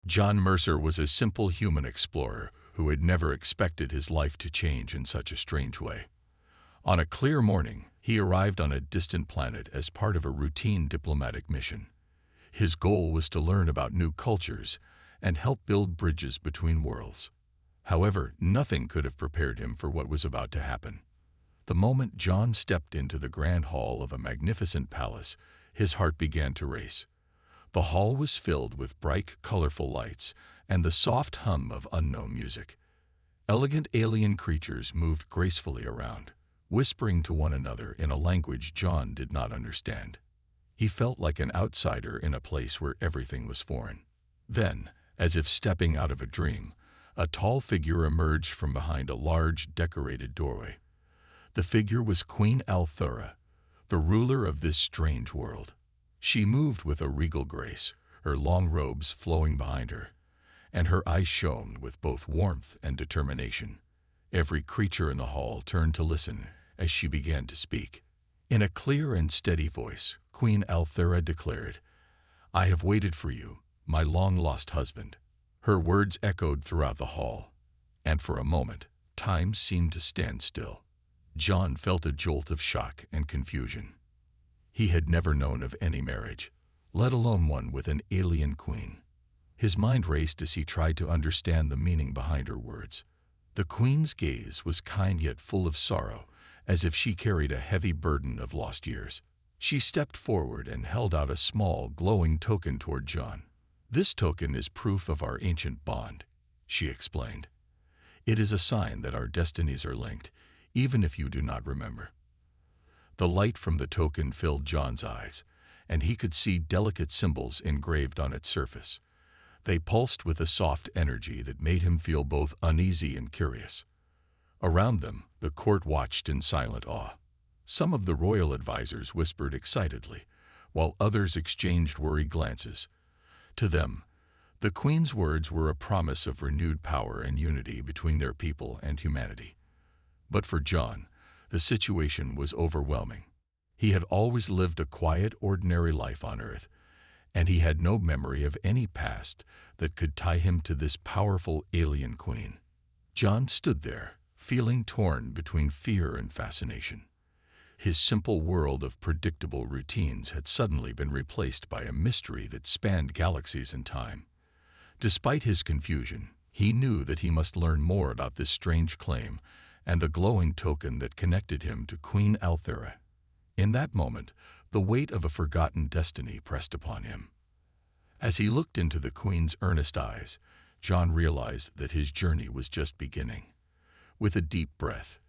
John Mercer was a simple human explorer who had never expected his life to change in such a strange way. On a clear morning, he arrived on a distant planet as part of a routine diplomatic mission. His goal was to learn about new cultures and help build bridges between worlds. However, nothing could have prepared him for what was about to happen. The moment John stepped into the grand hall of a magnificent palace, his heart began to race. The hall was filled with bright, colorful lights and the soft hum of unknown music. Elegant alien creatures moved gracefully around, whispering to one another in a language John did not understand. He felt like an outsider in a place where everything was foreign. Then, as if stepping out of a dream, a tall figure emerged from behind a large, decorated doorway. The figure was Queen Althura, the ruler of this strange world. She moved with a regal grace, her long robes flowing behind her, and her eyes shone with both warmth and determination. Every creature in the hall turned to listen as she began to speak. In a clear and steady voice, Queen Althura declared, "I have waited for you, my long-lost husband." Her words echoed throughout the hall, and for a moment, time seemed to stand still. John felt a jolt of shock and confusion. He had never known of any marriage, let alone one with an alien queen. His mind raced as he tried to understand the meaning behind her words. The queen's gaze was kind yet full of sorrow, as if she carried a heavy burden of lost years. She stepped forward and held out a small, glowing token toward John. "This token is proof of our ancient bond," she explained. "It is a sign that our destinies are linked, even if you do not remember." The light from the token filled John's eyes, and he could see delicate symbols engraved on its surface. They pulsed with a soft energy that made him feel both uneasy and curious. Around them, the court watched in silent awe. Some of the royal advisors whispered excitedly, while others exchanged worried glances. To them, the queen's words were a promise of renewed power and unity between their people and humanity. But for John, the situation was overwhelming. He had always lived a quiet, ordinary life on Earth, and he had no memory of any past that could tie him to this powerful alien queen. John stood there, feeling torn between fear and fascination. His simple world of predictable routines had suddenly been replaced by a mystery that spanned galaxies and time. Despite his confusion, he knew that he must learn more about this strange claim and the glowing token that connected him to Queen Althura. In that moment, the weight of a forgotten destiny pressed upon him. As he looked into the queen's earnest eyes, John realized that his journey was just beginning. With a deep breath,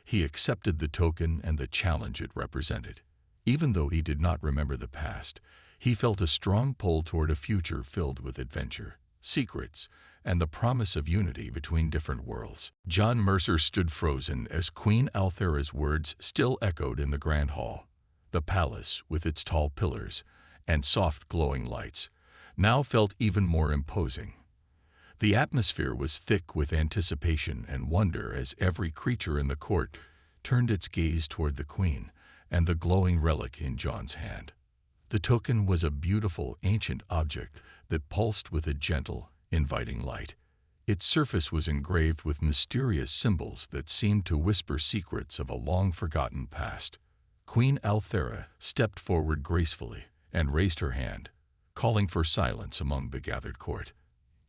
he accepted the token and the challenge it represented. Even though he did not remember the past, he felt a strong pull toward a future filled with adventure, secrets, and the promise of unity between different worlds. John Mercer stood frozen as Queen Althura's words still echoed in the grand hall. The palace, with its tall pillars and soft glowing lights, now felt even more imposing. The atmosphere was thick with anticipation and wonder as every creature in the court turned its gaze toward the queen and the glowing relic in John's hand. The token was a beautiful, ancient object that pulsed with a gentle, inviting light. Its surface was engraved with mysterious symbols that seemed to whisper secrets of a long-forgotten past. Queen Althura stepped forward gracefully and raised her hand, calling for silence among the gathered court.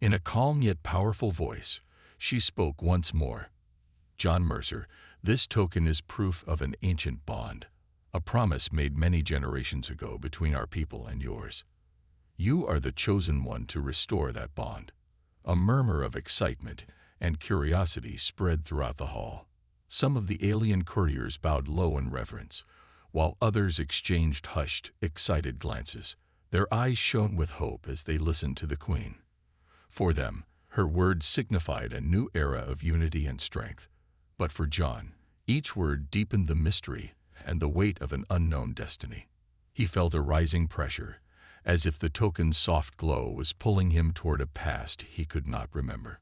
In a calm yet powerful voice, she spoke once more. "John Mercer, this token is proof of an ancient bond, a promise made many generations ago between our people and yours. You are the chosen one to restore that bond." A murmur of excitement and curiosity spread throughout the hall. Some of the alien courtiers bowed low in reverence, while others exchanged hushed, excited glances. Their eyes shone with hope as they listened to the queen. For them, her words signified a new era of unity and strength. But for John, each word deepened the mystery and the weight of an unknown destiny. He felt a rising pressure, as if the token's soft glow was pulling him toward a past he could not remember.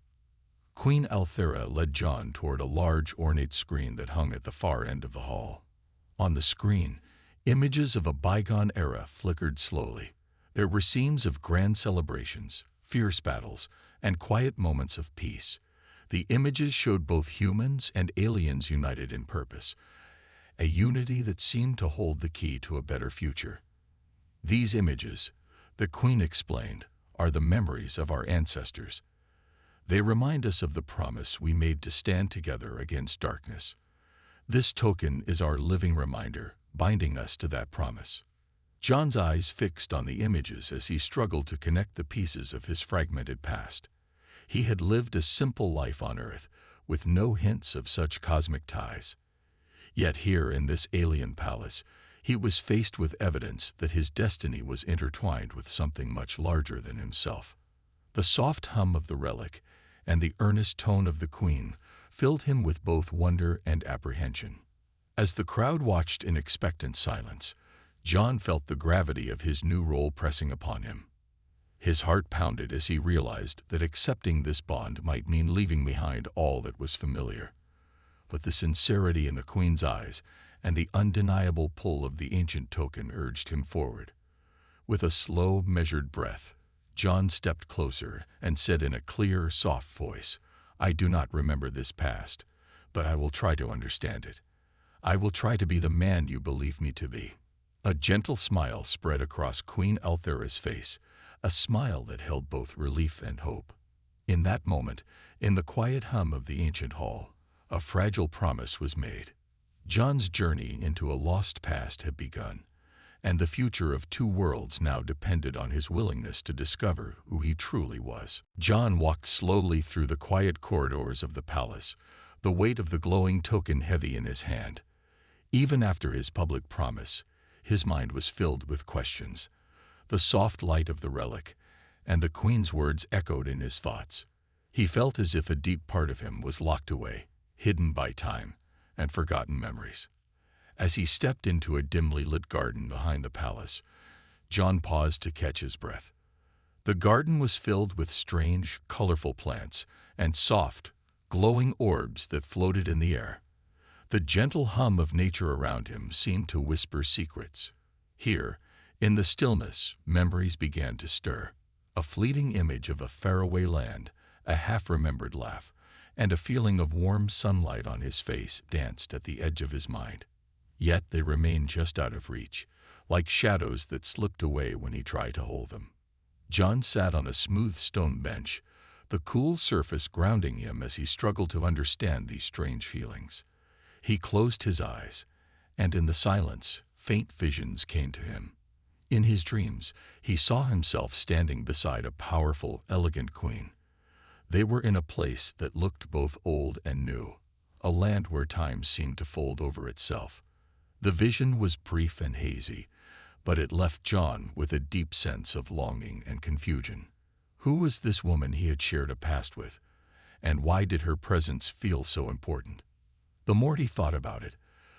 Queen Althura led John toward a large, ornate screen that hung at the far end of the hall. On the screen, images of a bygone era flickered slowly. There were scenes of grand celebrations, fierce battles, and quiet moments of peace. The images showed both humans and aliens united in purpose, a unity that seemed to hold the key to a better future. These images, the Queen explained, are the memories of our ancestors. They remind us of the promise we made to stand together against darkness. This token is our living reminder, binding us to that promise. John's eyes fixed on the images as he struggled to connect the pieces of his fragmented past. He had lived a simple life on Earth, with no hints of such cosmic ties. Yet here in this alien palace, he was faced with evidence that his destiny was intertwined with something much larger than himself. The soft hum of the relic and the earnest tone of the Queen filled him with both wonder and apprehension. As the crowd watched in expectant silence, John felt the gravity of his new role pressing upon him. His heart pounded as he realized that accepting this bond might mean leaving behind all that was familiar. But the sincerity in the Queen's eyes and the undeniable pull of the ancient token urged him forward. With a slow, measured breath, John stepped closer and said in a clear, soft voice, "I do not remember this past, but I will try to understand it. I will try to be the man you believe me to be." A gentle smile spread across Queen Althera's face, a smile that held both relief and hope. In that moment, in the quiet hum of the ancient hall, a fragile promise was made. John's journey into a lost past had begun, and the future of two worlds now depended on his willingness to discover who he truly was. John walked slowly through the quiet corridors of the palace, the weight of the glowing token heavy in his hand. Even after his public promise, his mind was filled with questions. The soft light of the relic and the Queen's words echoed in his thoughts. He felt as if a deep part of him was locked away, hidden by time and forgotten memories. As he stepped into a dimly lit garden behind the palace, John paused to catch his breath. The garden was filled with strange, colorful plants and soft, glowing orbs that floated in the air. The gentle hum of nature around him seemed to whisper secrets. Here, in the stillness, memories began to stir. A fleeting image of a faraway land, a half-remembered laugh, and a feeling of warm sunlight on his face danced at the edge of his mind. Yet they remained just out of reach, like shadows that slipped away when he tried to hold them. John sat on a smooth stone bench, the cool surface grounding him as he struggled to understand these strange feelings. He closed his eyes, and in the silence, faint visions came to him. In his dreams, he saw himself standing beside a powerful, elegant queen. They were in a place that looked both old and new, a land where time seemed to fold over itself. The vision was brief and hazy, but it left John with a deep sense of longing and confusion. Who was this woman he had shared a past with, and why did her presence feel so important? The more he thought about it,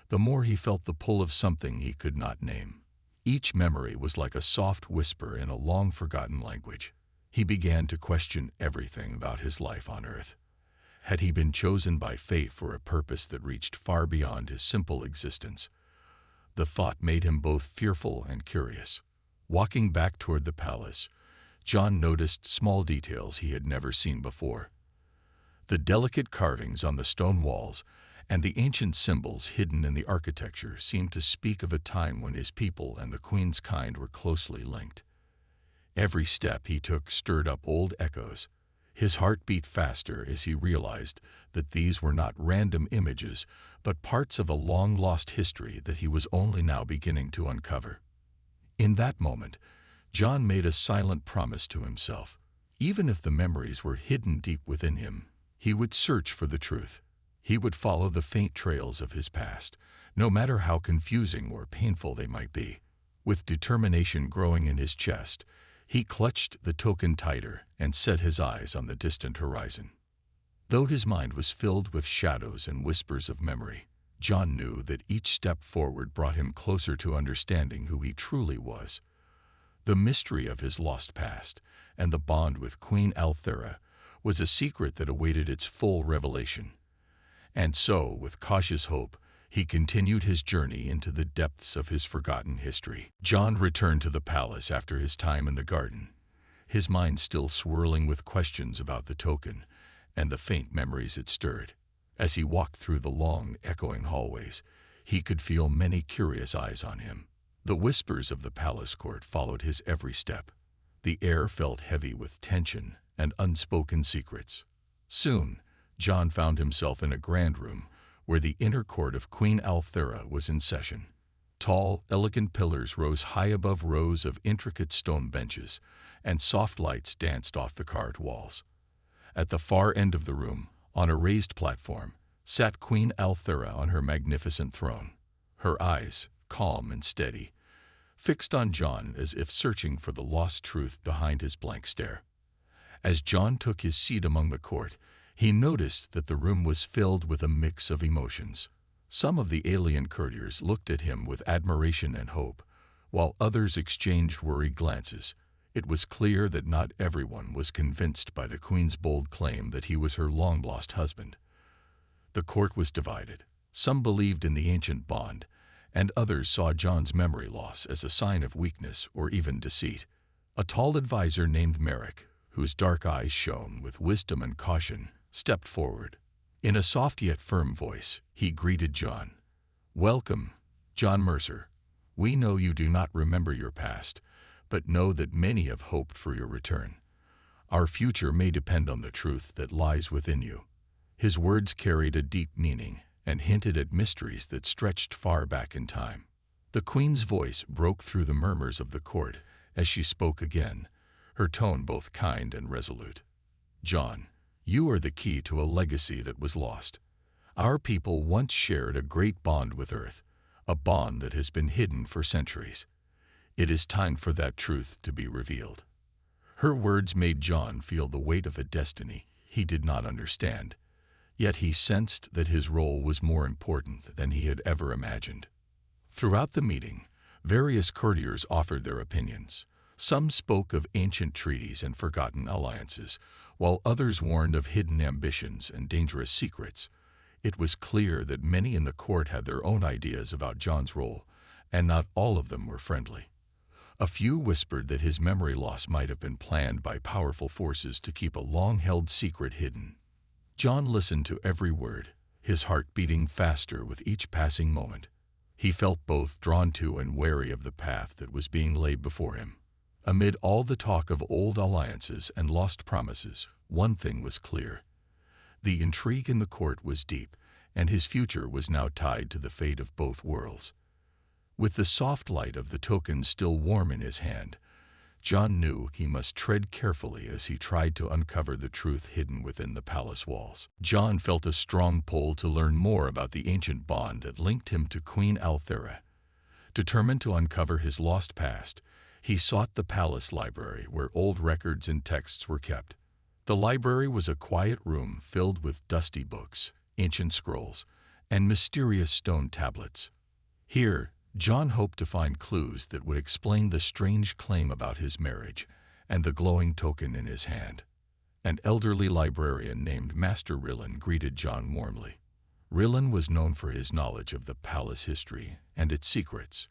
the more he felt the pull of something he could not name. Each memory was like a soft whisper in a long-forgotten language. He began to question everything about his life on Earth. Had he been chosen by fate for a purpose that reached far beyond his simple existence? The thought made him both fearful and curious. Walking back toward the palace, John noticed small details he had never seen before. The delicate carvings on the stone walls and the ancient symbols hidden in the architecture seemed to speak of a time when his people and the Queen's kind were closely linked. Every step he took stirred up old echoes. His heart beat faster as he realized that these were not random images, but parts of a long-lost history that he was only now beginning to uncover. In that moment, John made a silent promise to himself. Even if the memories were hidden deep within him, he would search for the truth. He would follow the faint trails of his past, no matter how confusing or painful they might be. With determination growing in his chest, he clutched the token tighter and set his eyes on the distant horizon. Though his mind was filled with shadows and whispers of memory, John knew that each step forward brought him closer to understanding who he truly was. The mystery of his lost past and the bond with Queen Althera was a secret that awaited its full revelation. And so, with cautious hope, he continued his journey into the depths of his forgotten history. John returned to the palace after his time in the garden. his mind still swirling with questions about the token and the faint memories it stirred. As he walked through the long, echoing hallways, he could feel many curious eyes on him. The whispers of the palace court followed his every step. The air felt heavy with tension and unspoken secrets. Soon, John found himself in a grand room where the inner court of Queen Althera was in session. Tall, elegant pillars rose high above rows of intricate stone benches, and soft lights danced off the carved walls. At the far end of the room, on a raised platform, sat Queen Althera on her magnificent throne, her eyes, calm and steady, fixed on John as if searching for the lost truth behind his blank stare. As John took his seat among the court, he noticed that the room was filled with a mix of emotions. Some of the alien courtiers looked at him with admiration and hope, while others exchanged worried glances. It was clear that not everyone was convinced by the Queen's bold claim that he was her long-lost husband. The court was divided. Some believed in the ancient bond, and others saw John's memory loss as a sign of weakness or even deceit. A tall advisor named Merrick, whose dark eyes shone with wisdom and caution, stepped forward. In a soft yet firm voice, he greeted John. "Welcome, John Mercer. We know you do not remember your past, but know that many have hoped for your return. Our future may depend on the truth that lies within you." His words carried a deep meaning and hinted at mysteries that stretched far back in time. The Queen's voice broke through the murmurs of the court as she spoke again, her tone both kind and resolute. "John, you are the key to a legacy that was lost. Our people once shared a great bond with Earth, a bond that has been hidden for centuries. It is time for that truth to be revealed." Her words made John feel the weight of a destiny he did not understand, yet he sensed that his role was more important than he had ever imagined. Throughout the meeting, various courtiers offered their opinions. Some spoke of ancient treaties and forgotten alliances, while others warned of hidden ambitions and dangerous secrets. It was clear that many in the court had their own ideas about John's role, and not all of them were friendly. A few whispered that his memory loss might have been planned by powerful forces to keep a long-held secret hidden. John listened to every word, his heart beating faster with each passing moment. He felt both drawn to and wary of the path that was being laid before him. Amid all the talk of old alliances and lost promises, one thing was clear. The intrigue in the court was deep, and his future was now tied to the fate of both worlds. With the soft light of the token still warm in his hand, John knew he must tread carefully as he tried to uncover the truth hidden within the palace walls. John felt a strong pull to learn more about the ancient bond that linked him to Queen Althera. Determined to uncover his lost past, he sought the palace library where old records and texts were kept. The library was a quiet room filled with dusty books, ancient scrolls, and mysterious stone tablets. Here, John hoped to find clues that would explain the strange claim about his marriage and the glowing token in his hand. An elderly librarian named Master Rillan greeted John warmly. Rillan was known for his knowledge of the palace history and its secrets.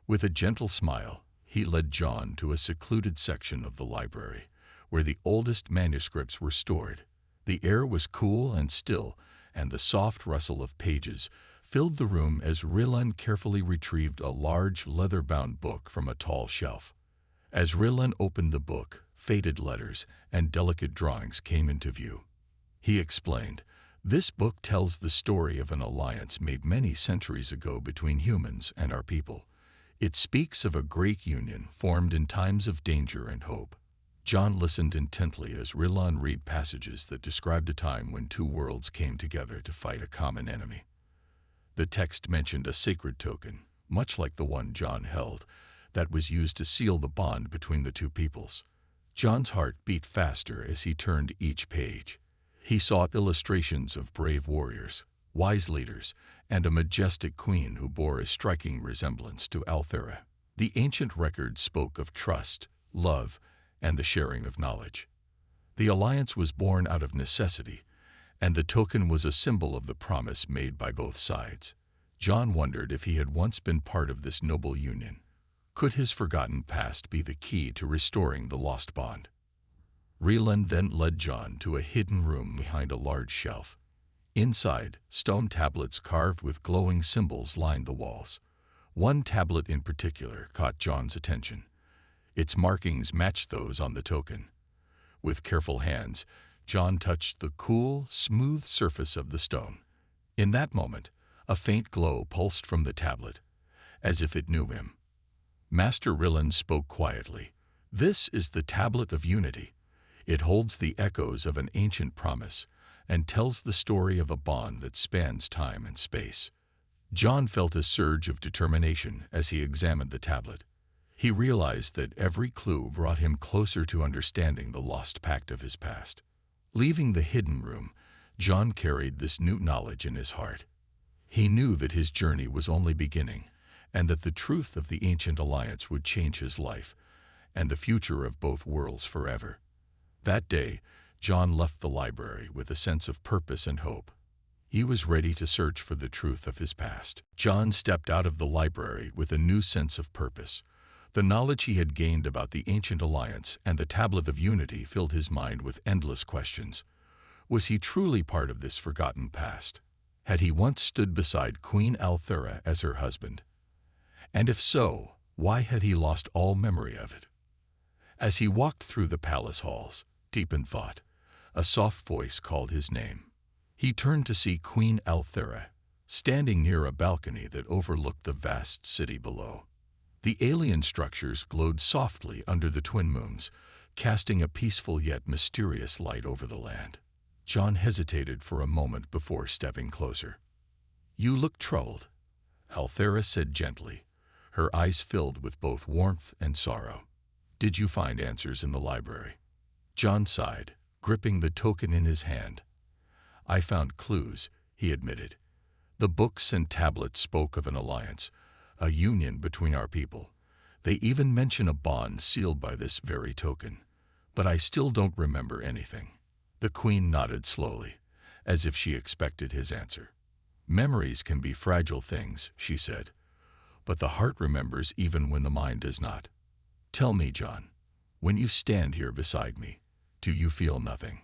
With a gentle smile, he led John to a secluded section of the library, where the oldest manuscripts were stored. The air was cool and still, and the soft rustle of pages filled the room as Rillan carefully retrieved a large leather-bound book from a tall shelf. As Rillan opened the book, faded letters and delicate drawings came into view. He explained, "This book tells the story of an alliance made many centuries ago between humans and our people. It speaks of a great union formed in times of danger and hope." John listened intently as Rillan read passages that described a time when two worlds came together to fight a common enemy. The text mentioned a sacred token, much like the one John held, that was used to seal the bond between the two peoples. John's heart beat faster as he turned each page. He saw illustrations of brave warriors, wise leaders, and a majestic queen who bore a striking resemblance to Althera. The ancient records spoke of trust, love, and the sharing of knowledge. The alliance was born out of necessity, and the token was a symbol of the promise made by both sides. John wondered if he had once been part of this noble union. Could his forgotten past be the key to restoring the lost bond? Reland then led John to a hidden room behind a large shelf. Inside, stone tablets carved with glowing symbols lined the walls. One tablet in particular caught John's attention. Its markings matched those on the token. With careful hands, John touched the cool, smooth surface of the stone. In that moment, a faint glow pulsed from the tablet, as if it knew him. Master Rilland spoke quietly. "This is the Tablet of Unity. It holds the echoes of an ancient promise and tells the story of a bond that spans time and space." John felt a surge of determination as he examined the tablet. He realized that every clue brought him closer to understanding the lost pact of his past. Leaving the hidden room, John carried this new knowledge in his heart. He knew that his journey was only beginning, and that the truth of the ancient alliance would change his life and the future of both worlds forever. That day, John left the library with a sense of purpose and hope. He was ready to search for the truth of his past. John stepped out of the library with a new sense of purpose. The knowledge he had gained about the ancient alliance and the Tablet of Unity filled his mind with endless questions. Was he truly part of this forgotten past? Had he once stood beside Queen Althera as her husband? And if so, why had he lost all memory of it? As he walked through the palace halls, deep in thought, a soft voice called his name. He turned to see Queen Althera, standing near a balcony that overlooked the vast city below. The alien structures glowed softly under the twin moons, casting a peaceful yet mysterious light over the land. John hesitated for a moment before stepping closer. "You look troubled," Althera said gently, her eyes filled with both warmth and sorrow. "Did you find answers in the library?" John sighed, gripping the token in his hand. "I found clues," he admitted. "The books and tablets spoke of an alliance, a union between our people. They even mention a bond sealed by this very token. But I still don't remember anything." The Queen nodded slowly, as if she expected his answer. "Memories can be fragile things," she said, "but the heart remembers even when the mind does not. Tell me, John, when you stand here beside me, do you feel nothing?"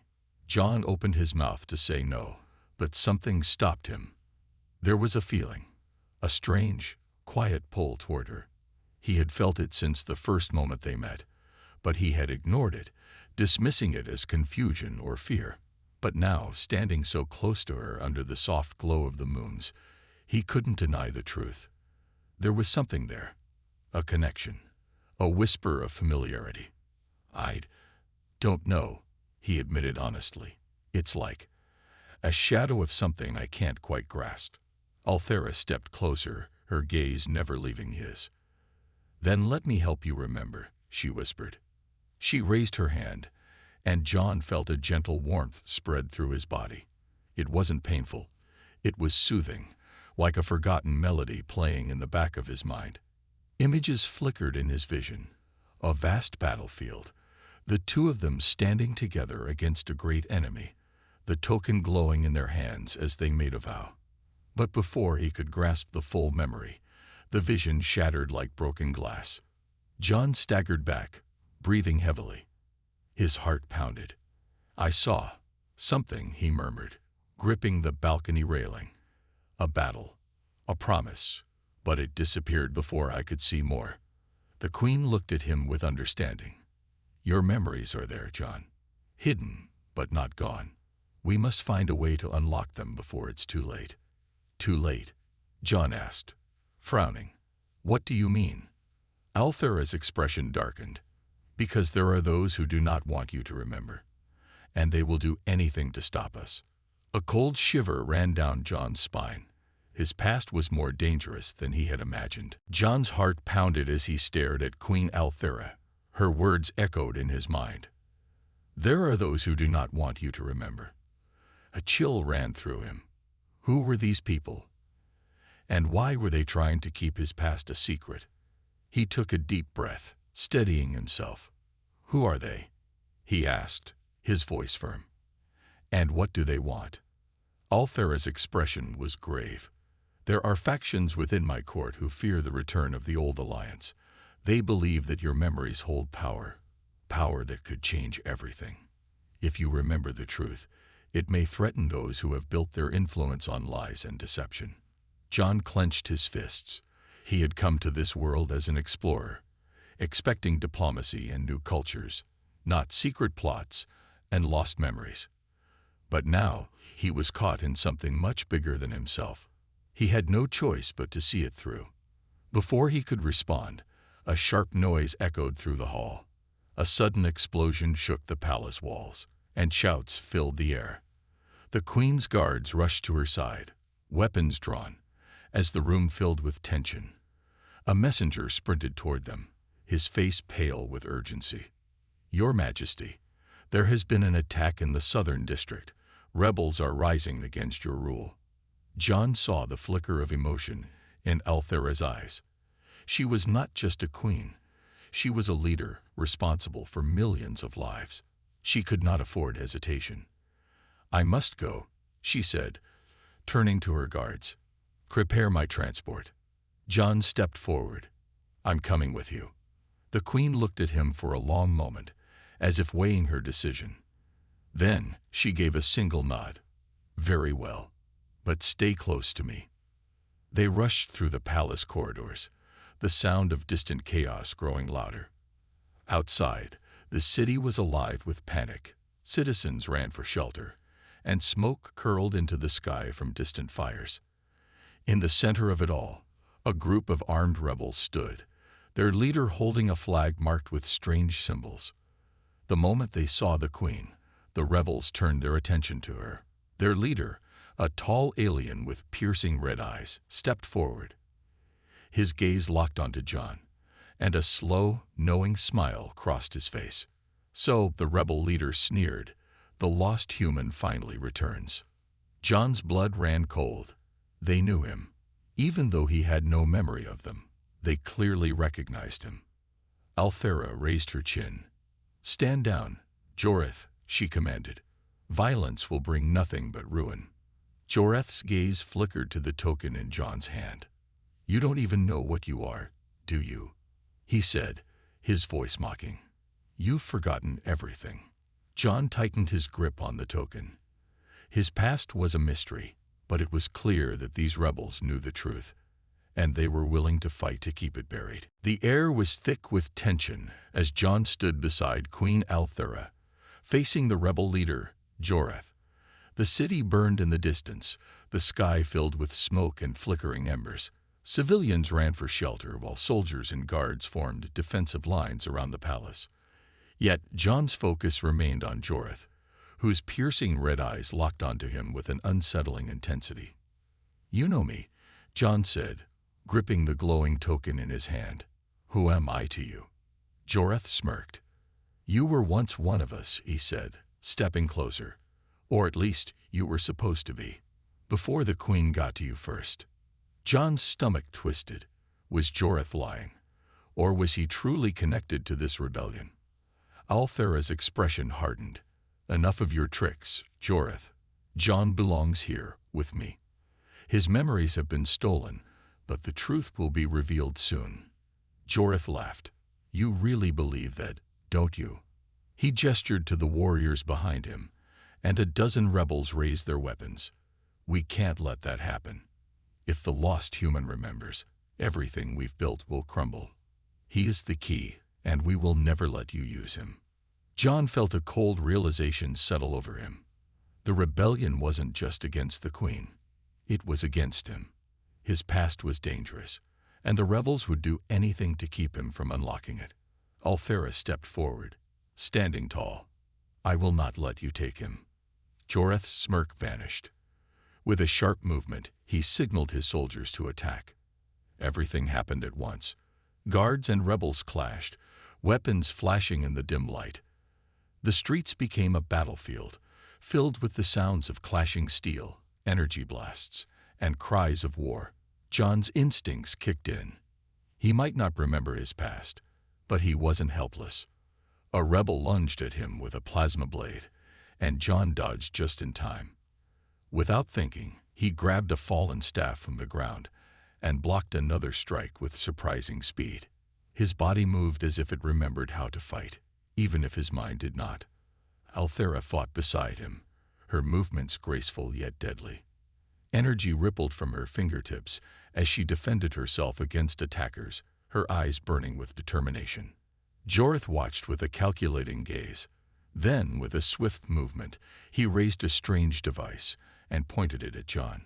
John opened his mouth to say no, but something stopped him. There was a feeling, a strange, quiet pull toward her. He had felt it since the first moment they met, but he had ignored it, dismissing it as confusion or fear. But now, standing so close to her under the soft glow of the moons, he couldn't deny the truth. There was something there, a connection, a whisper of familiarity. "I don't know," he admitted honestly. "It's like a shadow of something I can't quite grasp." Althera stepped closer, her gaze never leaving his. "Then let me help you remember," she whispered. She raised her hand, and John felt a gentle warmth spread through his body. It wasn't painful. It was soothing, like a forgotten melody playing in the back of his mind. Images flickered in his vision. A vast battlefield, the two of them standing together against a great enemy, the token glowing in their hands as they made a vow. But before he could grasp the full memory, the vision shattered like broken glass. John staggered back, breathing heavily. His heart pounded. "I saw something," he murmured, gripping the balcony railing. "A battle, a promise, but it disappeared before I could see more." The Queen looked at him with understanding. "Your memories are there, John. Hidden, but not gone. We must find a way to unlock them before it's too late." "Too late?" John asked, frowning. "What do you mean?" Althera's expression darkened. "Because there are those who do not want you to remember, and they will do anything to stop us." A cold shiver ran down John's spine. His past was more dangerous than he had imagined. John's heart pounded as he stared at Queen Althera. Her words echoed in his mind. "There are those who do not want you to remember." A chill ran through him. Who were these people? And why were they trying to keep his past a secret? He took a deep breath, steadying himself. "Who are they?" he asked, his voice firm. "And what do they want?" Althera's expression was grave. "There are factions within my court who fear the return of the old alliance. They believe that your memories hold power, power that could change everything." If you remember the truth, it may threaten those who have built their influence on lies and deception. John clenched his fists. He had come to this world as an explorer, expecting diplomacy and new cultures, not secret plots and lost memories. But now he was caught in something much bigger than himself. He had no choice but to see it through. Before he could respond, a sharp noise echoed through the hall. A sudden explosion shook the palace walls, and shouts filled the air. The queen's guards rushed to her side, weapons drawn, as the room filled with tension. A messenger sprinted toward them, his face pale with urgency. "Your Majesty, there has been an attack in the southern district. Rebels are rising against your rule." John saw the flicker of emotion in Althera's eyes. She was not just a queen. She was a leader responsible for millions of lives. She could not afford hesitation. "I must go," she said, turning to her guards. "Prepare my transport." John stepped forward. "I'm coming with you." The queen looked at him for a long moment, as if weighing her decision. Then she gave a single nod. "Very well, but stay close to me." They rushed through the palace corridors, the sound of distant chaos growing louder. Outside, the city was alive with panic. Citizens ran for shelter, and smoke curled into the sky from distant fires. In the center of it all, a group of armed rebels stood, their leader holding a flag marked with strange symbols. The moment they saw the queen, the rebels turned their attention to her. Their leader, a tall alien with piercing red eyes, stepped forward. His gaze locked onto John, and a slow, knowing smile crossed his face. "So," the rebel leader sneered, "the lost human finally returns." John's blood ran cold. They knew him. Even though he had no memory of them, they clearly recognized him. Althera raised her chin. "Stand down, Joreth," she commanded. "Violence will bring nothing but ruin." Joreth's gaze flickered to the token in John's hand. "You don't even know what you are, do you?" he said, his voice mocking. "You've forgotten everything." John tightened his grip on the token. His past was a mystery, but it was clear that these rebels knew the truth, and they were willing to fight to keep it buried. The air was thick with tension as John stood beside Queen Althera, facing the rebel leader, Joreth. The city burned in the distance, the sky filled with smoke and flickering embers. Civilians ran for shelter while soldiers and guards formed defensive lines around the palace. Yet John's focus remained on Joreth, whose piercing red eyes locked onto him with an unsettling intensity. "You know me," John said, gripping the glowing token in his hand. "Who am I to you?" Joreth smirked. "You were once one of us," he said, stepping closer. "Or at least you were supposed to be, before the queen got to you first." John's stomach twisted. Was Joreth lying? Or was he truly connected to this rebellion? Althera's expression hardened. "Enough of your tricks, Joreth. John belongs here, with me. His memories have been stolen, but the truth will be revealed soon." Joreth laughed. "You really believe that, don't you?" He gestured to the warriors behind him, and a dozen rebels raised their weapons. "We can't let that happen. If the lost human remembers, everything we've built will crumble. He is the key, and we will never let you use him." John felt a cold realization settle over him. The rebellion wasn't just against the queen. It was against him. His past was dangerous, and the rebels would do anything to keep him from unlocking it. Althera stepped forward, standing tall. "I will not let you take him." Joreth's smirk vanished. With a sharp movement, he signaled his soldiers to attack. Everything happened at once. Guards and rebels clashed, weapons flashing in the dim light. The streets became a battlefield, filled with the sounds of clashing steel, energy blasts, and cries of war. John's instincts kicked in. He might not remember his past, but he wasn't helpless. A rebel lunged at him with a plasma blade, and John dodged just in time. Without thinking, he grabbed a fallen staff from the ground and blocked another strike with surprising speed. His body moved as if it remembered how to fight, even if his mind did not. Althera fought beside him, her movements graceful yet deadly. Energy rippled from her fingertips as she defended herself against attackers, her eyes burning with determination. Joreth watched with a calculating gaze. Then, with a swift movement, he raised a strange device and pointed it at Jon.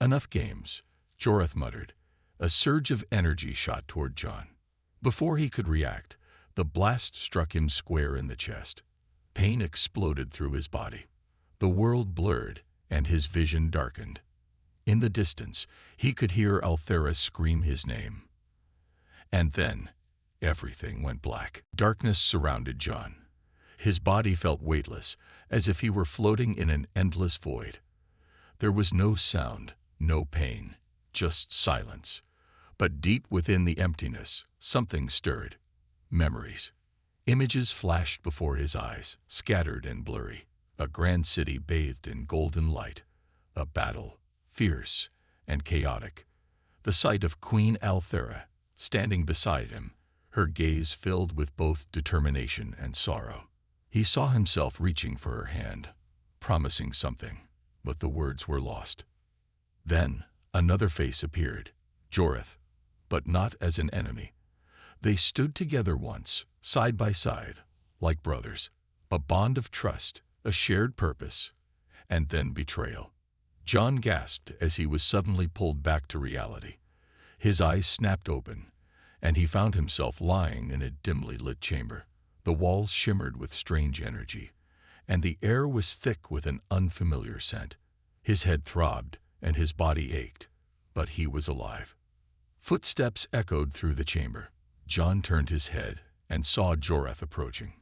"Enough games," Joreth muttered. A surge of energy shot toward Jon. Before he could react, the blast struck him square in the chest. Pain exploded through his body. The world blurred, and his vision darkened. In the distance, he could hear Althera scream his name. And then, everything went black. Darkness surrounded Jon. His body felt weightless, as if he were floating in an endless void. There was no sound, no pain, just silence. But deep within the emptiness, something stirred. Memories. Images flashed before his eyes, scattered and blurry. A grand city bathed in golden light. A battle, fierce and chaotic. The sight of Queen Althera, standing beside him, her gaze filled with both determination and sorrow. He saw himself reaching for her hand, promising something, but the words were lost. Then another face appeared, Joreth, but not as an enemy. They stood together once, side by side, like brothers. A bond of trust, a shared purpose, and then betrayal. Jon gasped as he was suddenly pulled back to reality. His eyes snapped open, and he found himself lying in a dimly lit chamber. The walls shimmered with strange energy, and the air was thick with an unfamiliar scent. His head throbbed, and his body ached, but he was alive. Footsteps echoed through the chamber. Jon turned his head and saw Joreth approaching.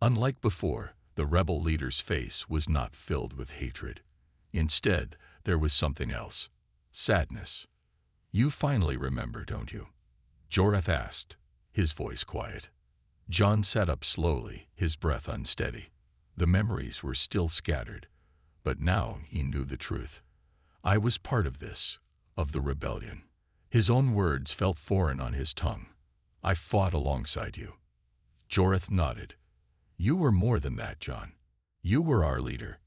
Unlike before, the rebel leader's face was not filled with hatred. Instead, there was something else. Sadness. "You finally remember, don't you?" Joreth asked, his voice quiet. Jon sat up slowly, his breath unsteady. The memories were still scattered, but now he knew the truth. "I was part of this, of the rebellion." His own words felt foreign on his tongue. "I fought alongside you." Joreth nodded. "You were more than that, Jon. You were our leader."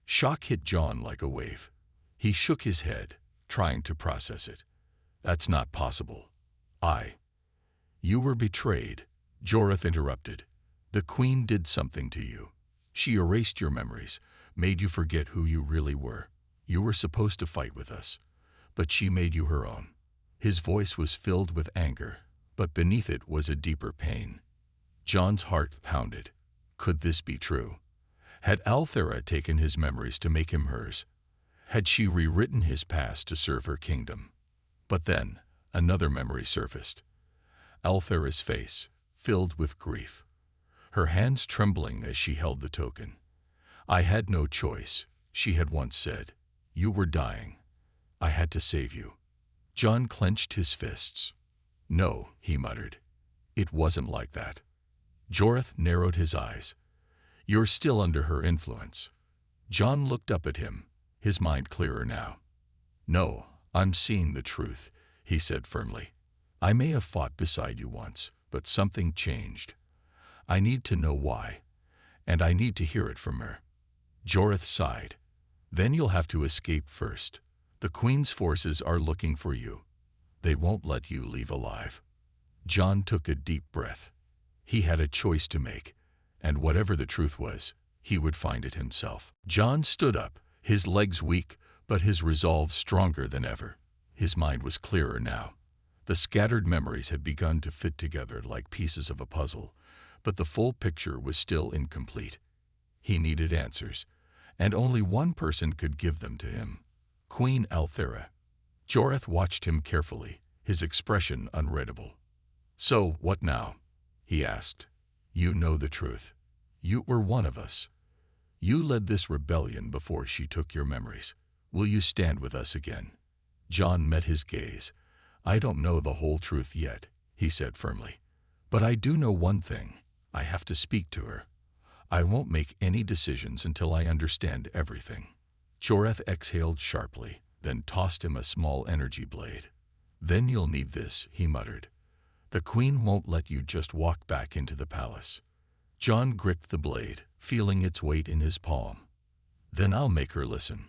Shock hit Jon like a wave. He shook his head, trying to process it. "That's not possible. You were betrayed," Joreth interrupted. "The Queen did something to you. She erased your memories, made you forget who you really were. You were supposed to fight with us, but she made you her own." His voice was filled with anger, but beneath it was a deeper pain. Jon's heart pounded. Could this be true? Had Althera taken his memories to make him hers? Had she rewritten his past to serve her kingdom? But then, another memory surfaced. Althera's face, filled with grief. Her hands trembling as she held the token. "I had no choice," she had once said. "You were dying. I had to save you." Jon clenched his fists. "No," he muttered. "It wasn't like that." Joreth narrowed his eyes. "You're still under her influence." Jon looked up at him, his mind clearer now. "No, I'm seeing the truth," he said firmly. "I may have fought beside you once, but something changed. I need to know why, and I need to hear it from her." Joreth sighed. "Then you'll have to escape first. The Queen's forces are looking for you. They won't let you leave alive." Jon took a deep breath. He had a choice to make, and whatever the truth was, he would find it himself. Jon stood up, his legs weak, but his resolve stronger than ever. His mind was clearer now. The scattered memories had begun to fit together like pieces of a puzzle, but the full picture was still incomplete. He needed answers, and only one person could give them to him: Queen Althera. Joreth watched him carefully, his expression unreadable. "So, what now?" he asked. "You know the truth. You were one of us. You led this rebellion before she took your memories. Will you stand with us again?" Jon met his gaze. "I don't know the whole truth yet," he said firmly. "But I do know one thing. I have to speak to her. I won't make any decisions until I understand everything." Joreth exhaled sharply, then tossed him a small energy blade. "Then you'll need this," he muttered. "The Queen won't let you just walk back into the palace." Jon gripped the blade, feeling its weight in his palm. Then I'll make her listen.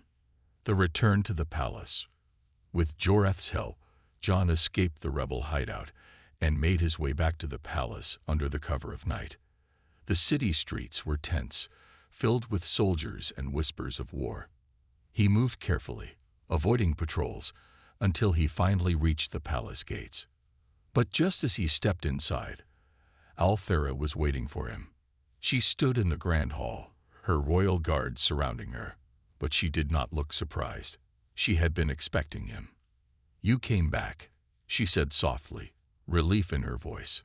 The return to the palace. With Joreth's help, Jon escaped the rebel hideout and made his way back to the palace under the cover of night. The city streets were tense, filled with soldiers and whispers of war. He moved carefully, avoiding patrols, until he finally reached the palace gates. But just as he stepped inside, Althera was waiting for him. She stood in the grand hall, her royal guards surrounding her, but she did not look surprised. She had been expecting him. "You came back," she said softly, relief in her voice.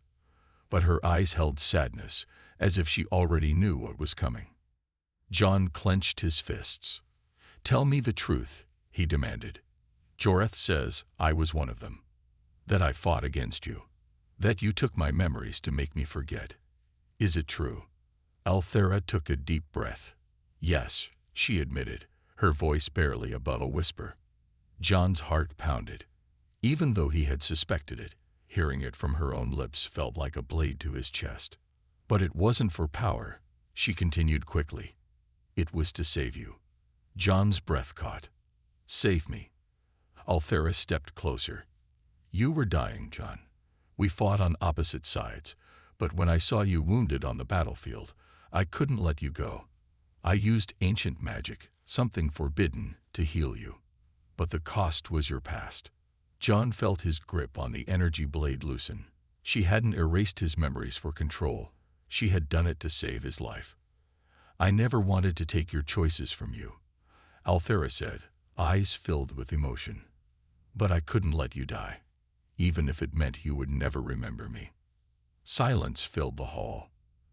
But her eyes held sadness, as if she already knew what was coming. Jon clenched his fists. "Tell me the truth," he demanded. "Joreth says I was one of them. That I fought against you. That you took my memories to make me forget. Is it true?" Althera took a deep breath. "Yes," she admitted, her voice barely above a whisper. Jon's heart pounded. Even though he had suspected it, hearing it from her own lips felt like a blade to his chest. "But it wasn't for power," she continued quickly. "It was to save you." Jon's breath caught. "Save me." Althera stepped closer. "You were dying, Jon. We fought on opposite sides, but when I saw you wounded on the battlefield, I couldn't let you go. I used ancient magic, something forbidden, to heal you. But the cost was your past." Jon felt his grip on the energy blade loosen. She hadn't erased his memories for control. She had done it to save his life. "I never wanted to take your choices from you," Althera said, eyes filled with emotion. "But I couldn't let you die, even if it meant you would never remember me." Silence filled the hall.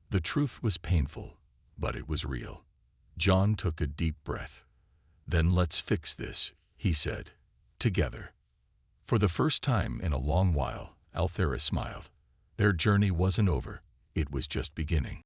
The truth was painful, but it was real. Jon took a deep breath. "Then let's fix this," he said. "Together." For the first time in a long while, Althera smiled. Their journey wasn't over, it was just beginning.